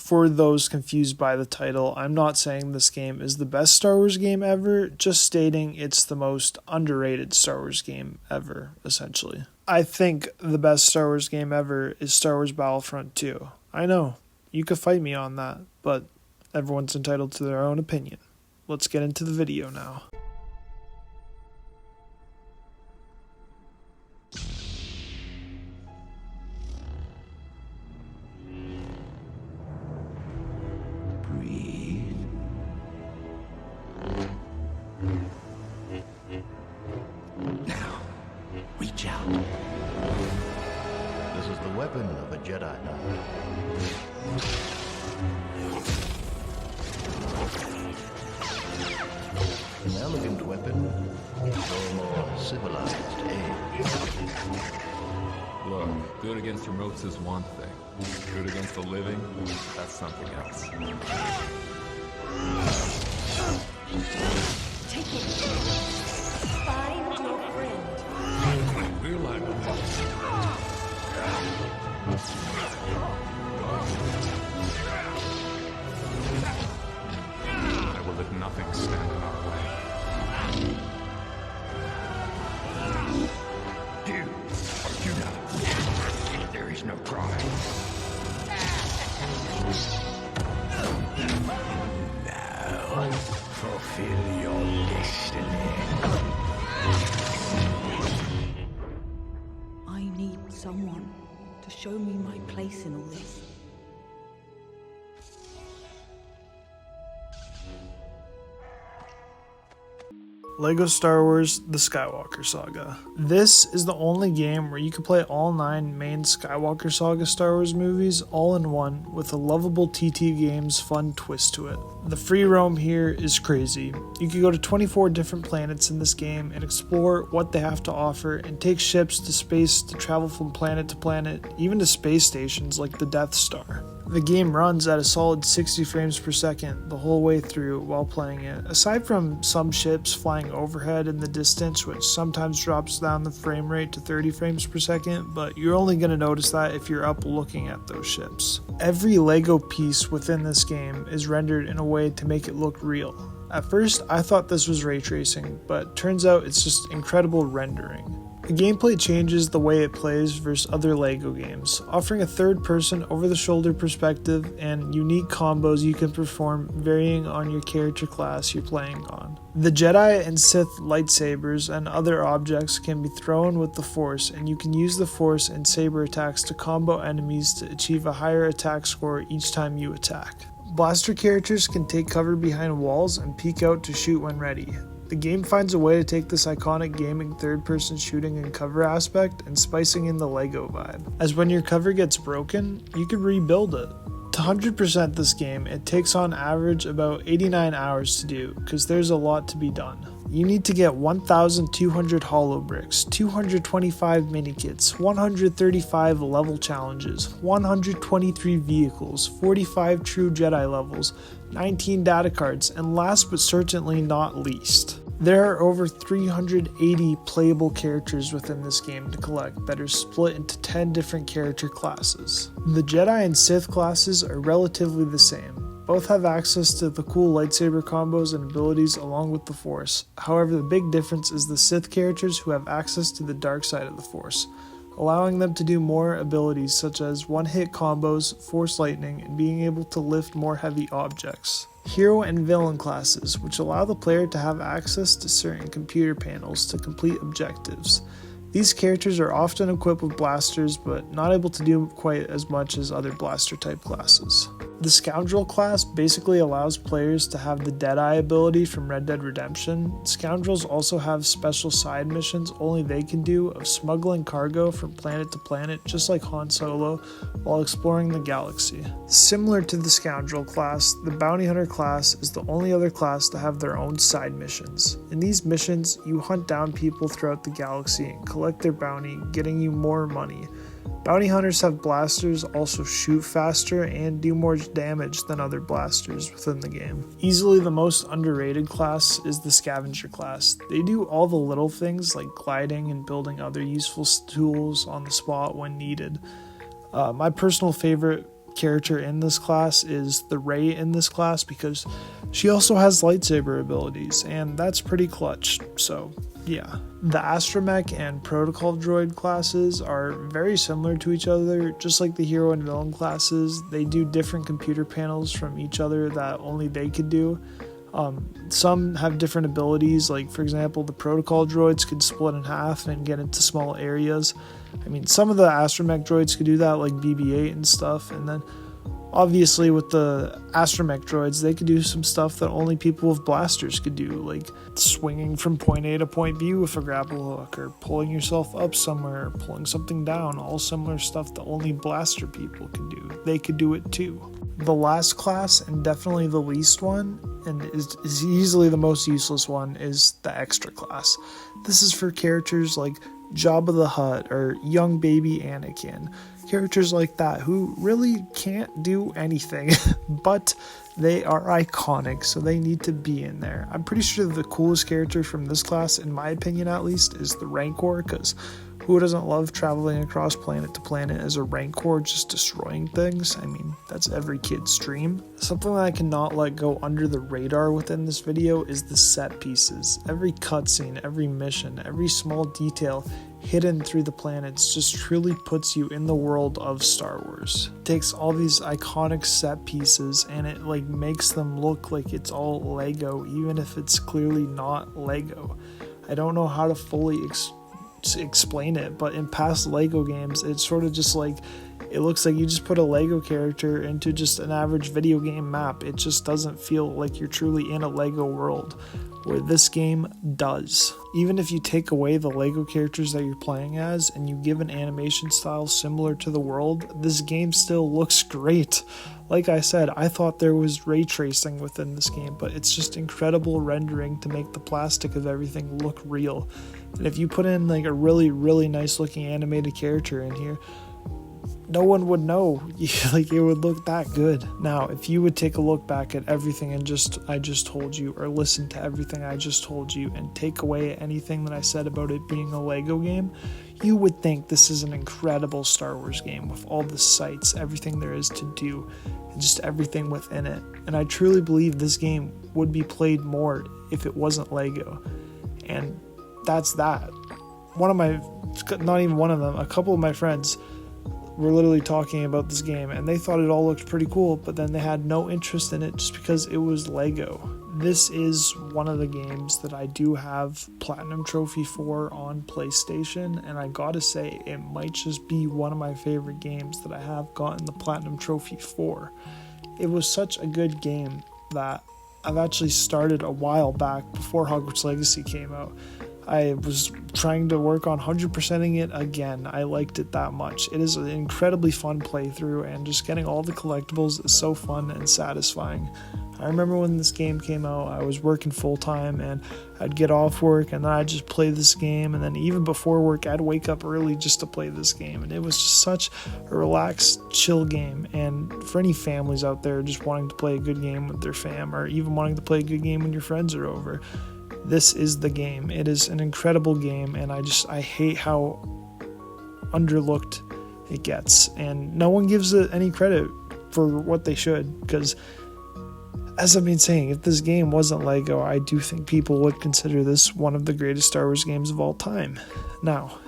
for those confused by the title, I'm not saying this game is the best Star Wars game ever, just stating it's the most underrated Star Wars game ever, essentially. I think the best Star Wars game ever is Star Wars Battlefront 2. I know, you could fight me on that, but everyone's entitled to their own opinion. Let's get into the video now. Now, reach out. This is the weapon of a Jedi Knight. An elegant weapon for a more civilized age. Look, good against remotes is one thing. Good against the living, that's something else. Take it. Find your friend. I will let nothing stand in our way. You or do not. There is no crime. Now, fulfill your destiny. I need someone to show me my place in all this. LEGO Star Wars The Skywalker Saga. This is the only game where you can play all 9 main Skywalker Saga Star Wars movies all in one with a lovable TT Games fun twist to it. The free roam here is crazy. You can go to 24 different planets in this game and explore what they have to offer and take ships to space to travel from planet to planet, even to space stations like the Death Star. The game runs at a solid 60 frames per second the whole way through while playing it, aside from some ships flying overhead in the distance, which sometimes drops down the frame rate to 30 frames per second, but you're only going to notice that if you're up looking at those ships. Every LEGO piece within this game is rendered in a way to make it look real. At first, I thought this was ray tracing, but turns out it's just incredible rendering. The gameplay changes the way it plays versus other LEGO games, offering a third-person over-the-shoulder perspective and unique combos you can perform varying on your character class you're playing on. The Jedi and Sith lightsabers and other objects can be thrown with the Force, and you can use the Force and saber attacks to combo enemies to achieve a higher attack score each time you attack. Blaster characters can take cover behind walls and peek out to shoot when ready. The game finds a way to take this iconic gaming third-person shooting and cover aspect and spicing in the LEGO vibe, as when your cover gets broken, you can rebuild it. To 100% this game, it takes on average about 89 hours to do, because there's a lot to be done. You need to get 1,200 holo bricks, 225 minikits, 135 level challenges, 123 vehicles, 45 true Jedi levels, 19 data cards, and last but certainly not least, there are over 380 playable characters within this game to collect that are split into 10 different character classes. The Jedi and Sith classes are relatively the same. Both have access to the cool lightsaber combos and abilities along with the Force. However, the big difference is the Sith characters who have access to the dark side of the Force, allowing them to do more abilities such as one-hit combos, Force lightning, and being able to lift more heavy objects. Hero and villain classes, which allow the player to have access to certain computer panels to complete objectives. These characters are often equipped with blasters, but not able to do quite as much as other blaster-type classes. The Scoundrel class basically allows players to have the Deadeye ability from Red Dead Redemption. Scoundrels also have special side missions only they can do of smuggling cargo from planet to planet, just like Han Solo, while exploring the galaxy. Similar to the Scoundrel class, the Bounty Hunter class is the only other class to have their own side missions. In these missions, you hunt down people throughout the galaxy and collect their bounty, getting you more money. Bounty hunters have blasters, also shoot faster, and do more damage than other blasters within the game. Easily the most underrated class is the Scavenger class. They do all the little things like gliding and building other useful tools on the spot when needed. My personal favorite character in this class is the Rey in this class, because she also has lightsaber abilities, and that's pretty clutch. So yeah, the astromech and protocol droid classes are very similar to each other, just like the hero and villain classes. They do different computer panels from each other that only they could do. Some have different abilities, like for example the protocol droids could split in half and get into small areas. I mean, some of the astromech droids could do that, like BB-8 and stuff, and then obviously with the astromech droids they could do some stuff that only people with blasters could do, like swinging from point A to point B with a grapple hook, or pulling yourself up somewhere, or pulling something down, all similar stuff that only blaster people can do. They could do it too. The last class, and definitely the least one, and is easily the most useless one, is the extra class. This is for characters like Jabba the Hutt or young baby Anakin. Characters like that who really can't do anything, but they are iconic, so they need to be in there. I'm pretty sure the coolest character from this class, in my opinion at least, is the Rancor, because who doesn't love traveling across planet to planet as a Rancor just destroying things? I mean, that's every kid's dream. Something that I cannot let go under the radar within this video is the set pieces. Every cutscene, every mission, every small detail hidden through the planets just truly puts you in the world of Star Wars. It takes all these iconic set pieces and it like makes them look like it's all Lego, even if it's clearly not Lego. I don't know how to fully explain it, but in past Lego games it's sort of just like, it looks like you just put a Lego character into just an average video game map. It just doesn't feel like you're truly in a Lego world, where this game does. Even if you take away the Lego characters that you're playing as and you give an animation style similar to the world, this game still looks great. Like I said, I thought there was ray tracing within this game, but it's just incredible rendering to make the plastic of everything look real. And if you put in like a really, really nice looking animated character in here, no one would know. Like, it would look that good. Now, if you would take a look back at everything I just told you, or listen to everything I just told you, and take away anything that I said about it being a Lego game, you would think this is an incredible Star Wars game with all the sights, everything there is to do, and just everything within it. And I truly believe this game would be played more if it wasn't Lego. And that's that. Not even one of them, a couple of my friends were literally talking about this game and they thought it all looked pretty cool, but then they had no interest in it just because it was Lego. This is one of the games that I do have Platinum Trophy for on PlayStation, and I gotta say, it might just be one of my favorite games that I have gotten the Platinum Trophy for. It was such a good game that I've actually started a while back before Hogwarts Legacy came out. I was trying to work on 100%ing it again. I liked it that much. It is an incredibly fun playthrough, and just getting all the collectibles is so fun and satisfying. I remember when this game came out, I was working full-time, and I'd get off work, and then I'd just play this game, and then even before work, I'd wake up early just to play this game, and it was just such a relaxed, chill game. And for any families out there just wanting to play a good game with their fam, or even wanting to play a good game when your friends are over, this is the game. It is an incredible game, and I hate how underlooked it gets, and no one gives it any credit for what they should, because as I've been saying, if this game wasn't Lego, I do think people would consider this one of the greatest Star Wars games of all time. Now,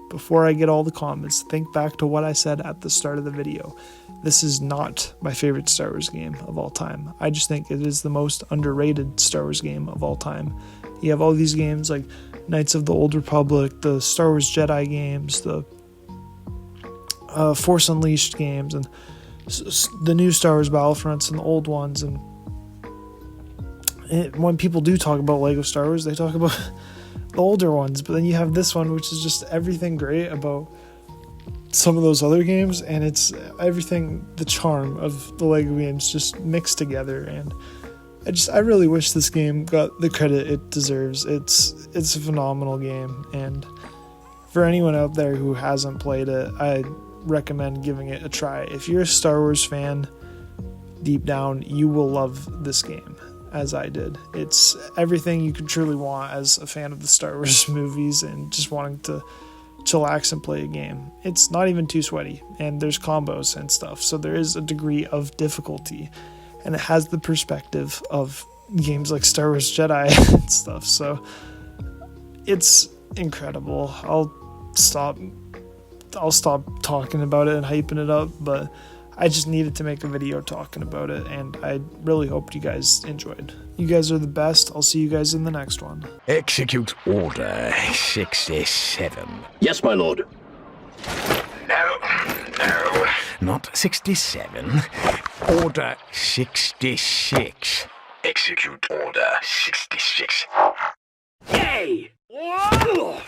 before I get all the comments, think back to what I said at the start of the video. This is not my favorite Star Wars game of all time. I just think it is the most underrated Star Wars game of all time. You have all these games like Knights of the Old Republic, the Star Wars Jedi games, the Force Unleashed games, and the new Star Wars Battlefronts and the old ones. And when people do talk about Lego Star Wars, they talk about the older ones. But then you have this one, which is just everything great about some of those other games, and it's everything, the charm of the Lego games just mixed together. And I really wish this game got the credit it deserves. It's a phenomenal game, and for anyone out there who hasn't played it, I recommend giving it a try. If you're a Star Wars fan, deep down, you will love this game, as I did. It's everything you could truly want as a fan of the Star Wars movies and just wanting to chillax and play a game. It's not even too sweaty, and there's combos and stuff, so there is a degree of difficulty, and it has the perspective of games like Star Wars Jedi and stuff, so it's incredible. I'll stop talking about it and hyping it up, but I just needed to make a video talking about it, and I really hoped you guys enjoyed. You guys are the best. I'll see you guys in the next one. Execute Order 67. Yes, my lord. No, not 67. Order 66. Execute Order 66. Yay! Whoa!